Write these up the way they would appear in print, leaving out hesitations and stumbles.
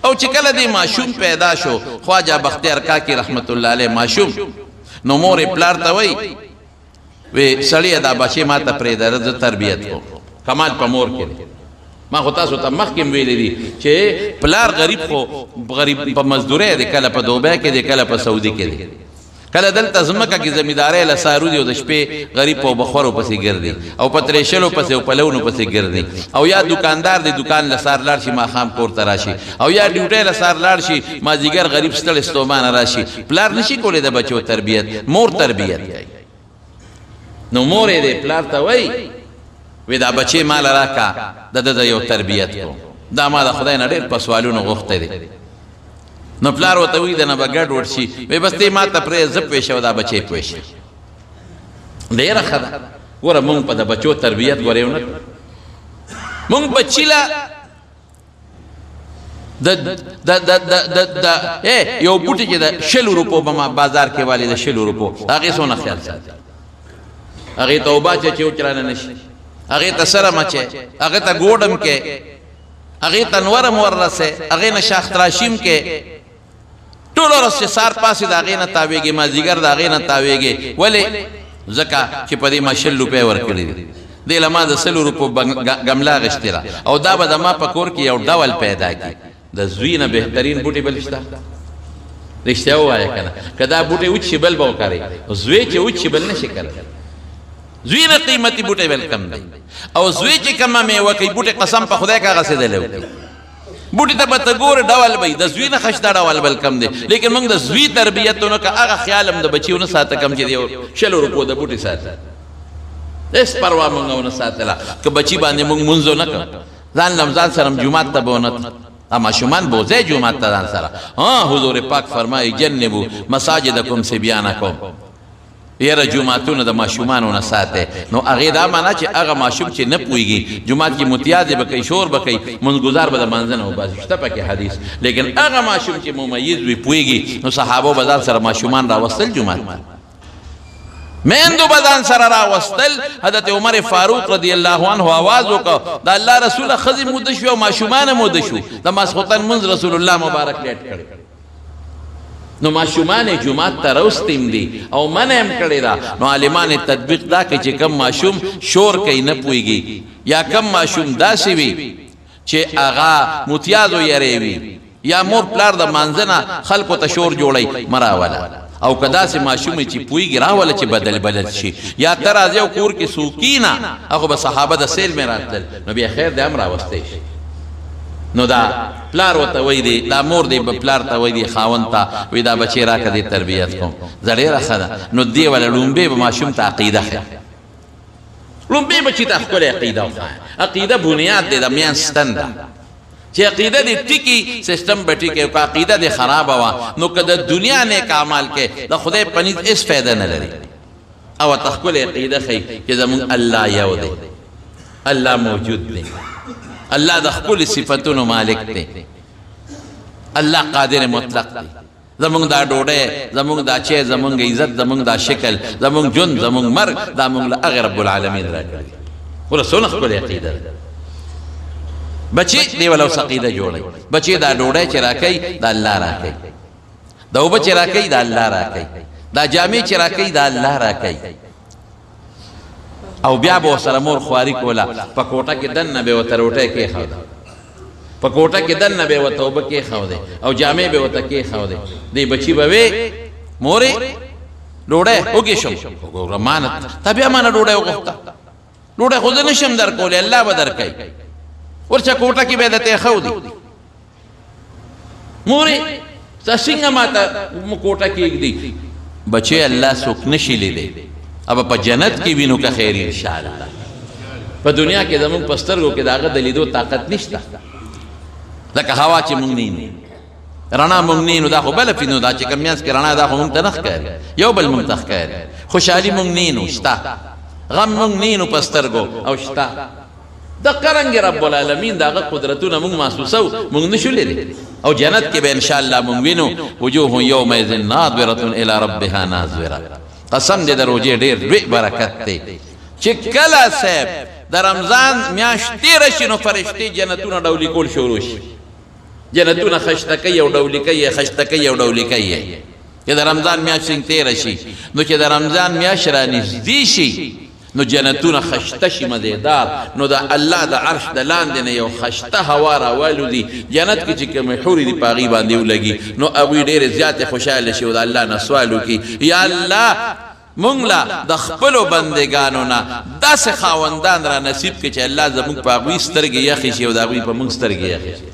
او چې کله دی ماشوم پیدا شو خواجه بختیار کاکی رحمت الله علیه ماشوم نو مور پلار ته وای وی سړی دا بچی ما ته پرېږده زه تربیت کوم کمال په مور کې دی ما خو تاسو ته مخکې ویلي دي چې پلار غریب خو غریب په مزدورۍ دی کله په دوبۍ کې دی کله په سعودي کې دی کله دلته ځمکه کې زمیندارۍ له سارو دي او د شپې غریب په بخورو پسې ګرځي او په ترېشلو پسې او په لونو پسې ګرځي او یا دکاندار دی دکان له سار لاړ شي ماښام کور ته راشي او یا ډیوټۍ له سار لاړ شي مازدیګر غریب ستړی ستومانه راشي پلار نشي کولی د بچو تربیت مور تربیت کوي نو مور یې دی پلار ته وایي وی دا بچې مال راکا د یو تربیت کوم دا ما د خدای نه ډېر په سوالونو غوښتی دی نو پلار ورته وایي د نه به ګډ وډ شي وی بس دی ما ته پرې زه پوه شه او دا بچې پوه شه ډېره ښه ده ګوره مونږ په د بچو تربیت ګورې ونه مونږ بچي له یو بوټي چې د 100 روپو به ما بازار کې والي د 100 روپو هغې څونه خیال ساتي هغې ته اوبه چې وچرانه نه شي هغې ته سره مچې هغې ته ګوډم کې هغې ته نورم وررسې هغې نه شاخ تراشیم کې ټول ورځ چې سار پاسې د هغې نه تاویږي مازدیګر د هغې نه تاویږي ولې ځکه چې په دې ما 100 روپۍ ورکړي دي دې له ما د 100 روپو ګمله اخېستې ده او دا به د ما په کور کې یو ډول پیدا کړي د زوی نه بهترین بوټي بل شته رښتیا ووایه که نه که دا بوټی وچ شي بل به وکاروي زوی چې وچ شي بل نه شي کولی زوی نه قیمتي بوټی بل کم دی او زوی چې کمه میوه کوي بوټی قسم په خدای که هغه سېدلی وکړي بوټي ته به ته ګورې ډول به د زوی نه خشته ډول بل کم دی لیکن موږ د زوی تربیت ونه که هغه خیال هم د بچي ونه ساته کم چې د یو 100 روپو د بوټي ساته هېڅ پروا موږ ونه ساتله که بچي باندې موږ مونځ ونه کړ ځان له ځان سره جومات ته به ونه ماشومان بوځئ جومات ته ځان سره حضور پاک فرمایي جنبو مساجدکم صبیانکم یره جوماتونه د ماشومانو نه ساتئ نو هغې دا معنا چې هغه ماشوم چې نه پوهېږي جومات کې متیازې به کوي شور به کوي منځګزار به د مانځه نه وباسي شته پکې حدیث لیکن هغه ماشوم چې ممیز وي پوهېږي نو صحابو به ځان سره ماشومان راوستل جومات میندو به ځان سره راوستل حضرت عمر فاروق رضی الله عنه آواز وکړ د الله رسوله ښځې موده شوې او ماشومان موده شو د ماسخوتن منځ رسول الله مبارک لیټ کړی نو ماشومان جومات ته راوستیم دي او منع هم کړې ده نو عالمان تطبیق دا کوي چې کم ماشوم شور کوي نه پوهېږي یا کم ماشوم داسې وي چې هغه متیازو یری وي یا مور پلار د مانځه نه خلکو ته شور جوړوي مه راوله او که داسې ماشوم چې پوهېږي راوله چې بدل شي یا ته راځې او کور کې څوکي نه هغه به صحابه د سیل مې راتلل نو بیا خیر دی هم راوستی شي نو دا پلار ورته وایي دی دا مور دی پلار ته وایي دی خاوند ته وایي دا بچی راکړه دې تربیت کوم زه ډېره ښه ده نو دې وله لومبې به ماشوم ته عقیده ښیه لومبې بچي ته ښکلې عقیده وښایه عقیده بنیاد دی د میان ستن ده چې عقیده دې ټیکي سیسټم به ټیکي که عقیده دې خرابه وه نو که د دنیا نیک اعمال کې د خدای په نزد هېڅ فایده نه لري او ته ښکلې عقیده ښیي چې زموږ الله یو دی الله موجود دی الله د خپل صفتونو مالک دی الله قادر مطلق دی زمونږ دا ډوډۍ زمونږ دا چای زمونږ عزت زمونږ دا شکل زمونږ ژوند زمونږ مرګ دا مونږ له هغې رب العالمین راکړي وله څونه ښکلې عقیده ده بچی دی وله اوس عقیده جوړوي بچی دا ډوډۍ چې راکوي دا الله راکوي دا اوبه چې راکوي دا الله راکوي دا جامې چې راکوي دا الله راکوي او بیا به ورسره مور خواري کوله په کوټه کې دننه به ورته روټۍ کېښوده په کوټه کې دننه به ورته اوبه کېښودې او جامې به ورته کېښودې دی بچي به وې مورې ډوډۍ وږې شم وګوره مانه تا بیا مانه ډوډۍ وغوښته ډوډۍ خو زه نشم در کولی الله به درکوي ورچا کوټه کې به یې درته ایښودې مورې تا څنګه ماته کوټه کې ایږدي بچې الله څوک نشي لیدی اب په جنت کې وینو که خیر انشاءالله په دنیا کې زمونږ په سترګو کې د هغه د لیدو طاقت نشته لکه هوا چې مونږ نه رڼا مونږ نه نو دا خو بله فینو دا چې کوم میانځ کې رڼا دا خو مونږ ته نه ښکاري یو بل مونږ ته ښکاري خوشحالي مونږ نه نو شته غم مونږ نه نو په سترګو او شته دقه رنګې رب العالمین د هغه قدرتونه مونږ محسوسو مونږ نشو لیدلی او جنت کې به انشاءالله مونږ وینو وجوه یومئذ ناظرة الی ربها ناظرة قسم دې د روژې ډېر لوی برکت دی چې کله صاحب د رمضان میاشت تېره شي نو فرشتې جنتونه ډولي کول شروع شي جنتونه خشته کوي او ډولي کوي خشته کوي او ډولي کوي چې د رمضان میاشت تېره شي نو چې د رمضان میاشت رانږدې شي نو جنتونه خشته شي مزیدار نو د الله د عرش د لاندې نه یو خشته هوا راوالودي جنت کې چې کومې حورې دي په هغې باندې ولګي نو هغوی ډېرې زیاتې خوشحاله شي او د الله نه سوال وکړي یا الله مونږ له د خپلو بندګانو نه داسې خاوندان را نصیب کړي چې الله زموږ په هغوی سترګې یخې شي او د هغوی په موږ سترګې یخې شي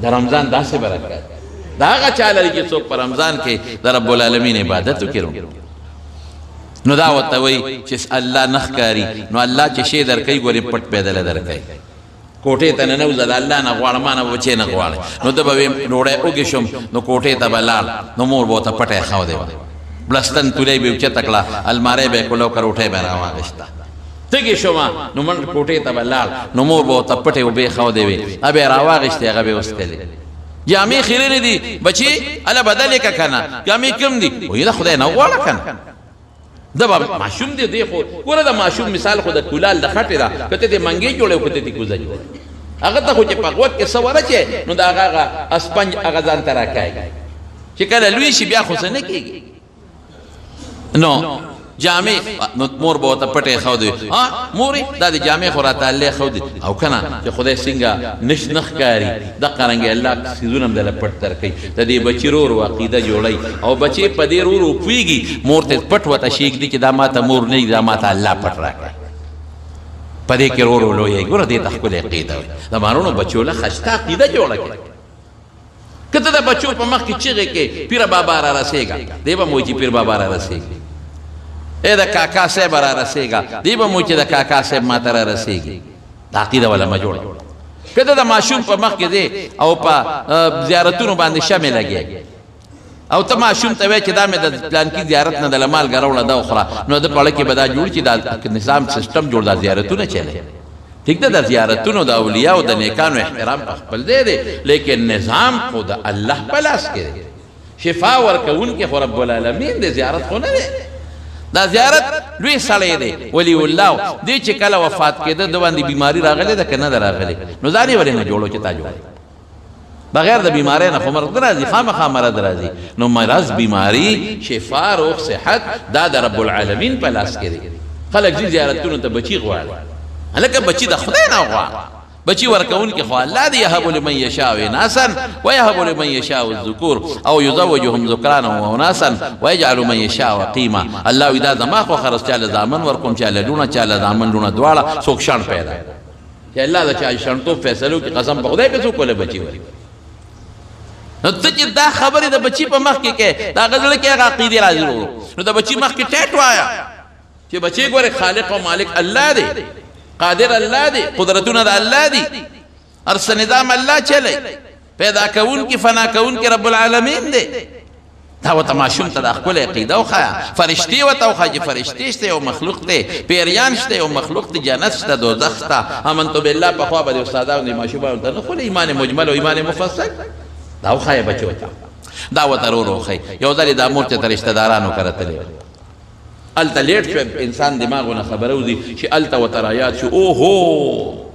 د رمضان داسې برکت د هغه چا لري چې څوک په رمضان کې د رب العالمین عبادت وکړي نو دا ورته وایي چې الله نه ښکاري نو الله چې شی درکوي ګورې پټ پیدله درکوي کوټې ته ننوځه د الله نه غواړه ما نه بچې نه غواړې نو ده به ویم ډوډۍ وږې شم نو کوټې ته به لاړ نو مور به ورته پټی ښودی وه بلستن تولی به یې اوچته کړه الماری به یې کړله که روټۍ به یې راواغېسته تږې شومه نو منډ کوټې ته به لاړ نو مور به ورته پټې اوبې ښودې وې هغه به یې راواغېستې هغه به یې وڅکلې جامې خیرنې دي بچې هله بدلې که که نه جامې کم دي وایي د خدای نه وغواړه که نه ده به ماشوم دی دی خو ګوره د ماشوم مثال خو د کولال د خټې ده که ته دې منګې جوړې او که ته دې کوزه جوړې هغه ته خو چې په غوږ کې څه ورچې نو د هغه اسپنج هغه ځان ته راکاږي چې کله لوی شي بیا خو څه نه کېږي نو جامې نو مور به ورته پټې ښودې مورې دا د جامې خو راته الله ښودې او که نه چې خدای څنګه نه ښکاري دقه رنګې الله څیزونه هم دله پټ درکوي د دې بچي ورو ورو عقیده جوړوي او بچې په دې ورو ورو پوهېږي مور ته پټ ورته شیږدي چې دا ما ته مور نه وي دا ما ته الله پټ راکړی په دې کې ورو ورو لویوي ګوره دې ته ښکلې عقیده وي د مارونو بچو له خشته عقیده جوړه کړي که ته د بچو په مخ کې چغې کې پیر بابا را رسېږه دی به مو چې پیر بابا را رسېږي ای د کاکا صاحب را رسېږه دی به مو چې د کاکا صاحب ما ته را رسېږي دا عقیده والا مه جوړه که ته د ماشوم په مخ کې دی او په زیارتونو باندې شمې لګې او ته ماشوم ته وایې چې دا مې د پلانکي زیارت نه د له مالګه راوړه دا وخوره نو د په اړه کې به دا جوړ چې دا نظام سیسټم جوړ دا زیارتونه چلی ٹھیک ده د زیارتونو د اولیاء او د نیکانو احترام په خپل دی دی لیکن نظام خو د الله په لاس کې دی شفا ورکوونکی خو رب العالمین دی زیارت خو نه دی دا زیارت لوی سړی دی ولی الله دی چې کله وفات کېده د باندې بیماری راغلی ده که نه ده راغلی نو ځان یې ولې نه جوړو چې تا جوړوي بغیر د بیماری نه خو مرض نه راځي خامخا مرض راځي نو مرض بیماری شفا روغ صحت دا د رب العالمین په لاس کې دی خلک ځي زیارتونو ته بچي غواړي هلکه بچي د خدای نه غواړي بچي ورکوونکي خو الله دی یهب لمن یشاء اناسا ویهب لمن یشاء الذکور او یزوجهم ذکرانا واناسا ویجعل من یشاء قیما الله وی دا زما خو خرس چاله زامن ورکوم چاله لونه چاله زامن لونه دواړه څوک شان پیدا چې الله د چا شانتو فیصلو کې قسم په خدای په څوک له بچي وري نو ته چې دا خبرې د بچي په مخ کې کې دا غزل کې هغه عقیده راځي نو د بچي مخ کې ټیټ وایا چې بچي ګوره خالق او مالک الله دی قادر الله دی قدرتونه د الله دی ارس نظام الله چلی پیدا کون کی فنا کون کی رب العالمین دی دا و تماشون ته د خپل عقیده وخایا فرشتي و ته وخایا فرشتي شته او مخلوق دی پیریان شته او مخلوق دی جنت شته دوزخ شته امنت بالله په خوا به استادانو دی ماشوبانو ته خو ایمان مجمل او ایمان مفصل دا وخایا بچو ته دا و ضرور وخی یو ځل د امور ته رشتہ دارانو کرتلی الته لیټ شو انسان دماغونه خبره ودی چې الته وترایات شو او هو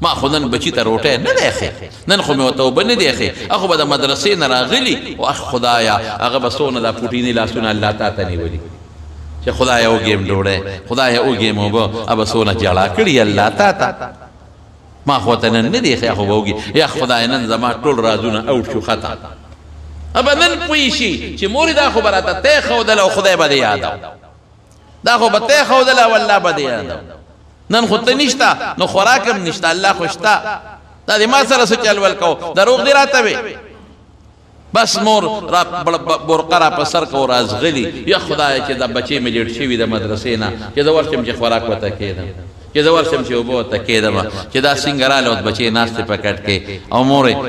ما خو نن بچی ته روټه نه دی اخی نن خو مې ورته اوبه نه دی اخی هغه به د مدرسې نه راغلي او اخ خدایا هغه به څونه دا پوټیني لاسونه الله تا ته نیولي چې خدایا وګیم ډوډۍ خدایا وګیم اوبه هغه څونه جړا کړي الله تا ته ما خو ته نن نه دی اخی خو به وګي یا خدای نن زما ټول رازونه اوټ شو ختم ابا نن پوه شي چې مور دا خو به راته تی ښودله او خدای به دې یادو دا خو به تی ښودله او الله به دې یادو نن خو ته نشته نو خوراکم نشته الله خو شته دا د ما سره څه چل ول کو دروغ دې راته وې بس مور برقه را په سر کو رازغلي یا خدای چې دا بچې مې لیټ شوي د مدرسې نه چې زه ورشم چې خوراک ورته کېدم چې زه ورشم چې اوبه ورته کېدم چې دا څنګه راله اوس بچې ناستې په کټ کې او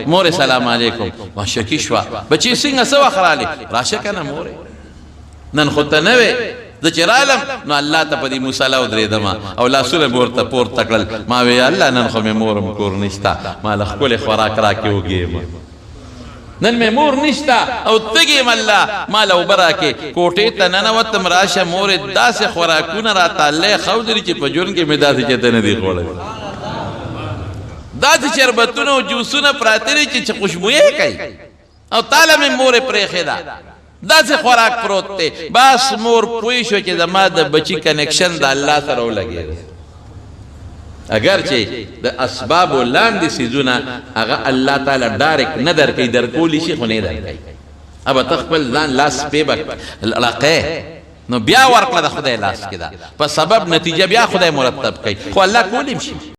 مورې سلام علیکم ما شکي شوه بچې څنګه څه وخت رالې راشه که نه مورې نن خو ته نه وې زه چې رالم نو الله ته په دې مصله ودرېدم او لاسونه مې ورته پورته کړل ما وی الله نن خو مې مورم کور نشته ما له ښکلې خوراک راکې وګېم نن مې مور نشتا او تګې مله مال او براکه کوټې ته ننوتم راشه مور داسې خوراکونه راته الله خودري چې په جون کې مې داسې چته نه دی خوړل داسې شربتونه او جوسونه پراته دي چې خوشبويي کوي او تعالی مې مور پرېښې ده داسې خوراک پروت دی بس مور پوه شو چې زما د بچي کنیکشن د الله سره ولګېد اگر چې د اسباب لاندې سيزونه هغه الله تعالی ډایرکټ نه درکوي درکولی شي خو نه درکوي ابا تخپل ځان لاس په لقه نو بیا ورکړه د خدای لاس کې ده په سبب نتیجه بیا خدای مرتب کوي خو الله کولیم شي